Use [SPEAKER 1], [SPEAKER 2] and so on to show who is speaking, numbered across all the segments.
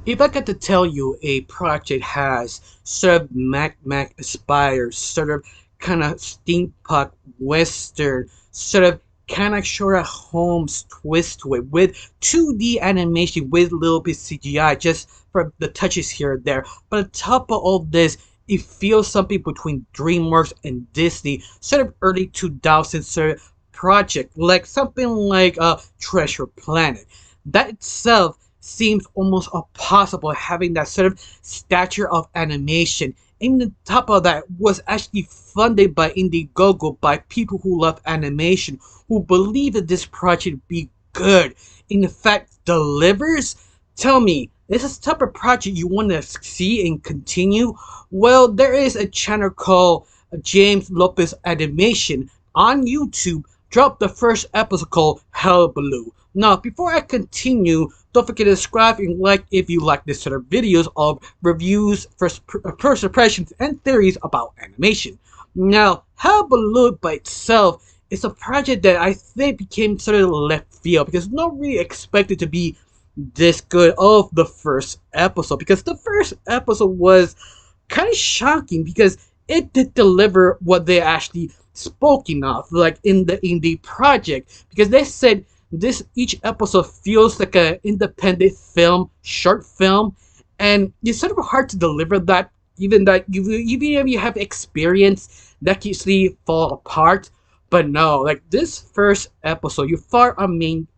[SPEAKER 1] If I got to tell you a project has sort of Mac inspired, sort of kind of steampunk western, sort of kind of Sherlock Holmes twist to it with 2D animation with little bit CGI just for the touches here and there. But on top of all this, it feels something between DreamWorks and Disney, sort of early 2000s sort of project, like something like Treasure Planet. That itself seems almost impossible having that sort of stature of animation. And on top of that was actually funded by Indiegogo by people who love animation, who believe that this project would be good. In fact, delivers. Tell me, is this type of project you want to see and continue? Well, there is a channel called James Lopez Animation on YouTube. Dropped the first episode called Hullabaloo. Now, before I continue, don't forget to subscribe and like if you like this sort of videos of reviews, first impressions, and theories about animation. Now, Hullabaloo by itself is a project that I think became sort of left field because nobody expected to be this good of the first episode, because the first episode was kind of shocking because it did deliver what they actually spoken of, like in the project, because they said this each episode feels like an independent film, short film, and it's sort of hard to deliver that. Even if you have experience, that can easily fall apart. But no, like this first episode, you find a main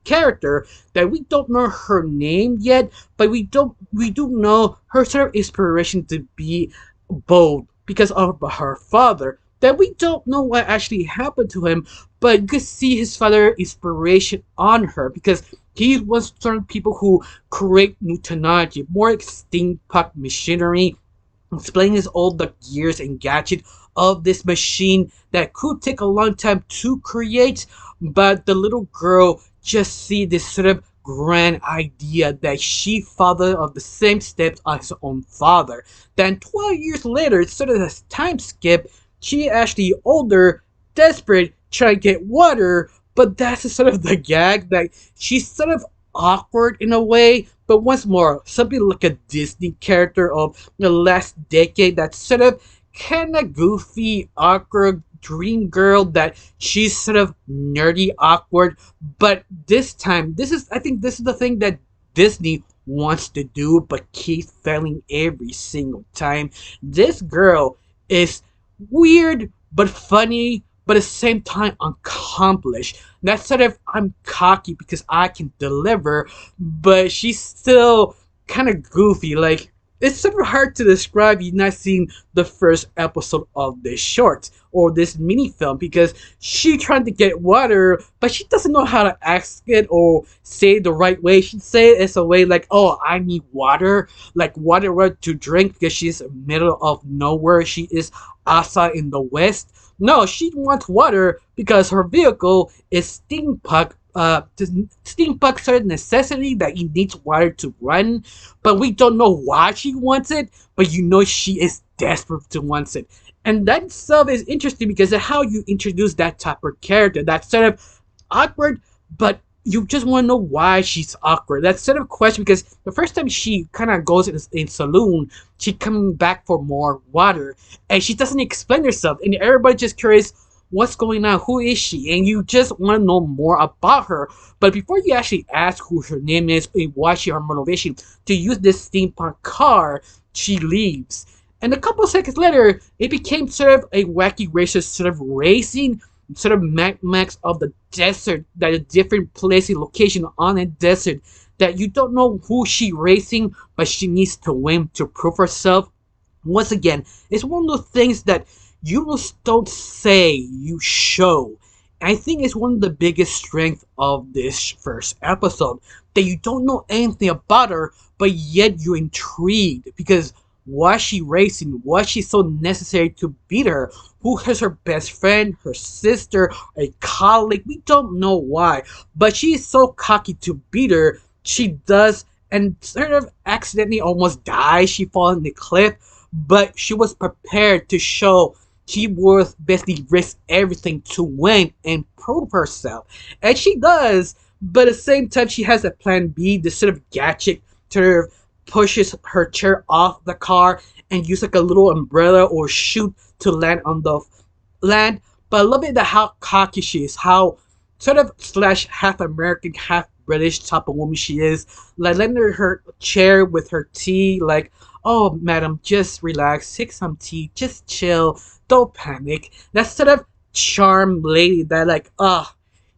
[SPEAKER 1] character that we don't know her name yet, but we do know her sort of inspiration to be bold because of her father. That we don't know what actually happened to him, but you could see his father inspiration on her because he was certain people who create new technology, more like steampunk machinery, explaining his all the gears and gadgets of this machine that could take a long time to create, but the little girl just see this sort of grand idea that she followed of the same steps as her own father. Then 12 years later, it's sort of a time skip, she actually older, desperate, trying to get water, but that's sort of the gag that she's sort of awkward in a way. But once more, something like a Disney character of the last decade that's sort of kind of goofy, awkward dream girl that she's sort of nerdy, awkward. But this time, I think this is the thing that Disney wants to do, but keeps failing every single time. This girl is weird but funny, but at the same time accomplished. That's sort of I'm cocky because I can deliver, but she's still kind of goofy. Like it's super hard to describe you not seeing the first episode of this short or this mini film because she trying to get water, but she doesn't know how to ask it or say it the right way. She'd say it as a way like, "Oh, I need water, like water to drink," because she's middle of nowhere. She is outside in the west. No, she wants water because her vehicle is steampunk. Steampunk sort of necessity that he needs water to run, but we don't know why she wants it. But you know she is desperate to want it, and that itself is interesting because of how you introduce that type of character. That's sort of awkward, but you just want to know why she's awkward. That's sort of question because the first time she kind of goes in saloon, she coming back for more water, and she doesn't explain herself, and everybody just curious what's going on, who is she, and you just want to know more about her. But before you actually ask who her name is and why she her motivation to use this steampunk car, she leaves. And a couple of seconds later, it became sort of a wacky racist sort of racing, sort of Mad Max of the desert, that a different place and location on a desert that you don't know who she racing, but she needs to win to prove herself. Once again, it's one of those things that you just don't say, you show. I think it's one of the biggest strengths of this first episode that you don't know anything about her, but yet you're intrigued because why she racing? Why she so necessary to beat her? Who is her best friend, her sister, a colleague? We don't know why, but she is so cocky to beat her. She does, and sort of accidentally almost dies. She falls in the cliff, but she was prepared to show she would basically risk everything to win and prove herself. And she does, but at the same time, she has a plan B, this sort of gadget sort of pushes her chair off the car and use like a little umbrella or chute to land on the land. But I love it that how cocky she is, how sort of slash half American, half British type of woman she is. Like letting her chair with her tea, like, oh madam, just relax, take some tea, just chill, don't panic. That sort of charm lady that like,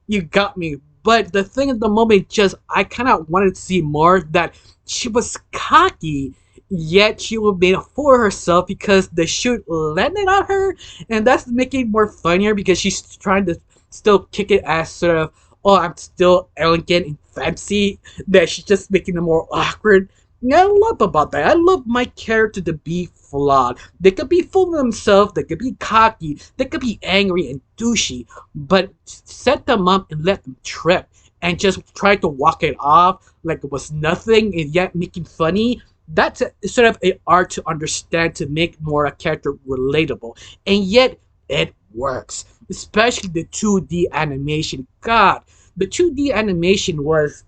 [SPEAKER 1] you got me. But the thing at the moment, just I kind of wanted to see more that she was cocky, yet she would be a fool of herself because the shoot landed on her, and that's making it more funnier because she's trying to still kick it as sort of, oh, I'm still elegant and fancy, that she's just making it more awkward. Yeah, I love about that. I love my character to be flawed. They could be full of themselves, they could be cocky, they could be angry and douchey, but set them up and let them trip and just try to walk it off like it was nothing and yet making funny. That's sort of an art to understand to make more a character relatable. And yet it works. Especially the 2D animation. God, the 2D animation was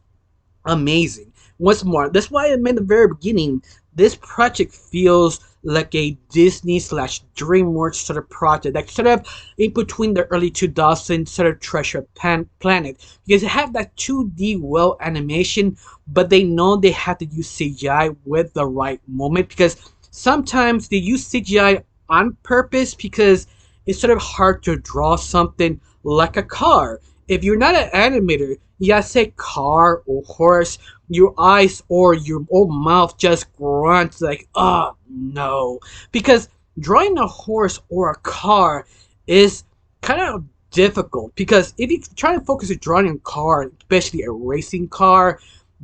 [SPEAKER 1] amazing. Once more, that's why I meant at the very beginning. This project feels like a Disney slash DreamWorks sort of project, like sort of in between the early 2000s sort of Planet, because they have that 2D well animation, but they know they have to use CGI with the right moment because sometimes they use CGI on purpose because it's sort of hard to draw something like a car. If you're not an animator, you gotta say car or horse, your eyes or your old mouth just grunts like, oh no. Because drawing a horse or a car is kind of difficult because if you try to focus on drawing a car, especially a racing car,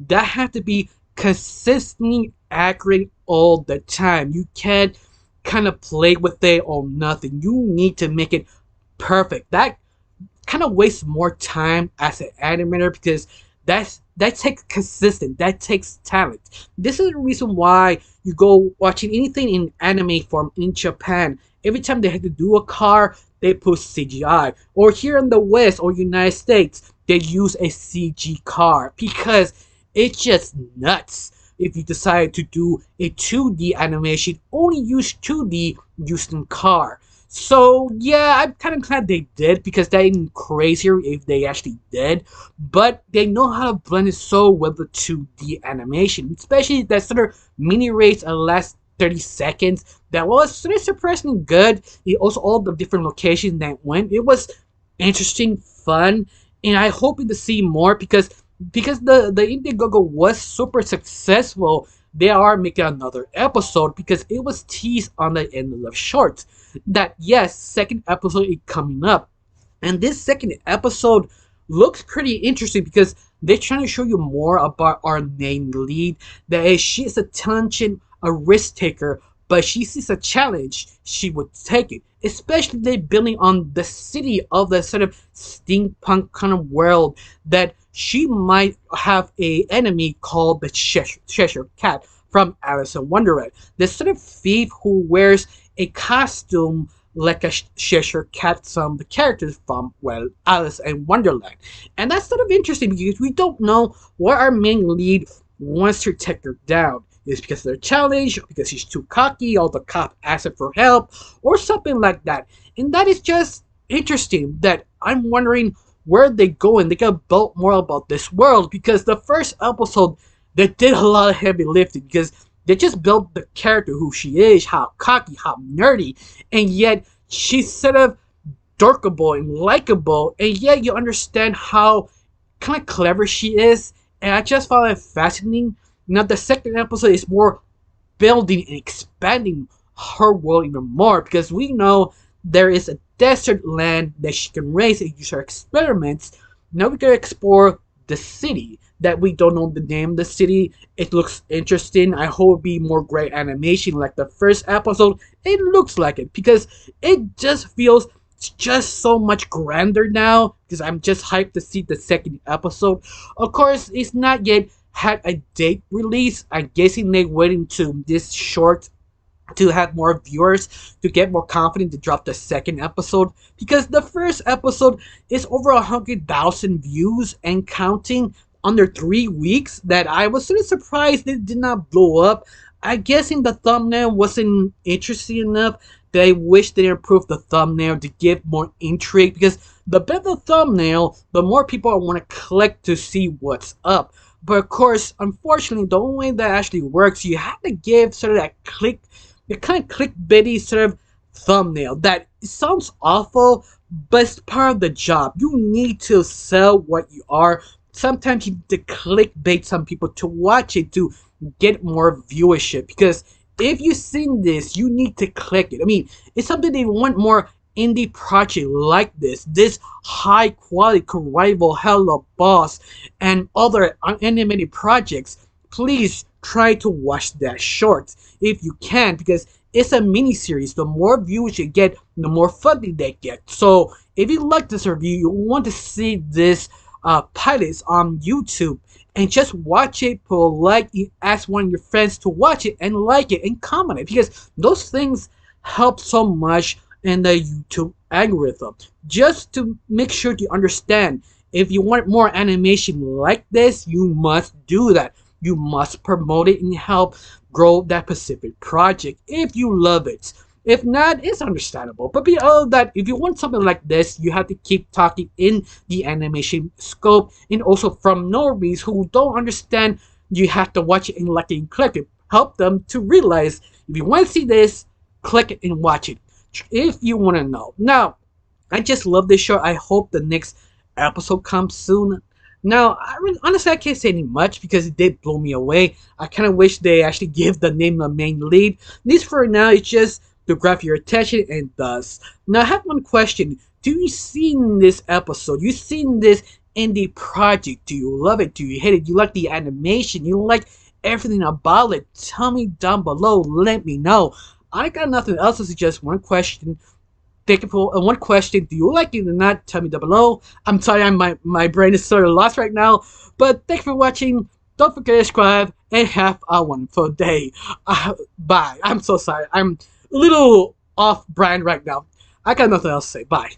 [SPEAKER 1] that has to be consistently accurate all the time. You can't kind of play with it or nothing. You need to make it perfect. That kind of wastes more time as an animator because that takes consistent, that takes talent. This is the reason why you go watching anything in anime form in Japan. Every time they had to do a car, they put CGI. Or here in the West or United States, they use a CG car because it's just nuts. If you decide to do a 2D animation, only use 2D using car. So yeah, I'm kind of glad they did because that ain't crazier if they actually did. But they know how to blend it so well with 2D animation, especially that sort of mini race in the last 30 seconds. That was sort of surprisingly good. It also all the different locations that went. It was interesting, fun, and I hoping to see more because the Indiegogo was super successful. They are making another episode because it was teased on the end of shorts that yes, second episode is coming up. And this second episode looks pretty interesting because they're trying to show you more about our main lead. That is, she is a talented, a risk taker, but she sees a challenge, she would take it. Especially they building on the city of the sort of steampunk kind of world that she might have a enemy called the Cheshire Cat from Alice in Wonderland. This sort of thief who wears a costume like a Cheshire Cat, some of the characters from, well, Alice in Wonderland. And that's sort of interesting because we don't know what our main lead wants to take her down. Is because of their challenge, because she's too cocky, all the cop asking for help, or something like that. And that is just interesting that I'm wondering where they go and they got build more about this world because the first episode they did a lot of heavy lifting because they just built the character who she is, how cocky, how nerdy, and yet she's sort of dorkable and likable, and yet you understand how kind of clever she is, and I just found it fascinating. Now the second episode is more building and expanding her world even more because we know there is a desert land that she can raise and use her experiments. Now we gotta explore the city that we don't know the name of the city. It looks interesting. I hope it'll be more great animation like the first episode. It looks like it because it just feels just so much grander now because I'm just hyped to see the second episode. Of course, it's not yet had a date release. I'm guessing they're waiting to this short to have more viewers to get more confident to drop the second episode because the first episode is over 100,000 views and counting. under 3 weeks that I was sort of surprised it did not blow up. I guessing the thumbnail wasn't interesting enough that I wish they improved the thumbnail to give more intrigue, because the better the thumbnail, the more people want to click to see what's up. But of course, unfortunately, the only way that actually works, you have to give sort of that the kind of clickbaity sort of thumbnail that sounds awful, but it's part of the job. You need to sell what you are. Sometimes you need to clickbait some people to watch it to get more viewership, because if you've seen this, you need to click it. I mean, it's something they want more indie project like this high quality rival Hello Boss and other animated projects. Please try to watch that short if you can, because it's a mini series. The more views you get, the more funding they get. So if you like this review, you want to see this pilots on YouTube, and just watch it, put a like, ask one of your friends to watch it and like it and comment it, because those things help so much in the YouTube algorithm. Just to make sure you understand, if you want more animation like this, you must do that. You must promote it and help grow that specific project if you love it. If not, it's understandable. But beyond that, if you want something like this, you have to keep talking in the animation scope, and also from normies who don't understand, you have to watch it and like it and click it. Help them to realize, if you want to see this, click it and watch it. If you want to know. Now, I just love this show. I hope the next episode comes soon. Now, honestly, I can't say any much because it did blow me away. I kind of wish they actually give the name of the main lead. This for now is just to grab your attention, and thus. Now, I have one question. Do you seen this episode? You seen this indie project? Do you love it? Do you hate it? Do you like the animation? You like everything about it? Tell me down below. Let me know. I got nothing else to suggest. One question. Thank you for one question. Do you like it or not? Tell me down below. I'm sorry, my brain is sort of lost right now. But thank you for watching. Don't forget to subscribe and have a wonderful day. Bye. I'm so sorry. I'm a little off brand right now. I got nothing else to say. Bye.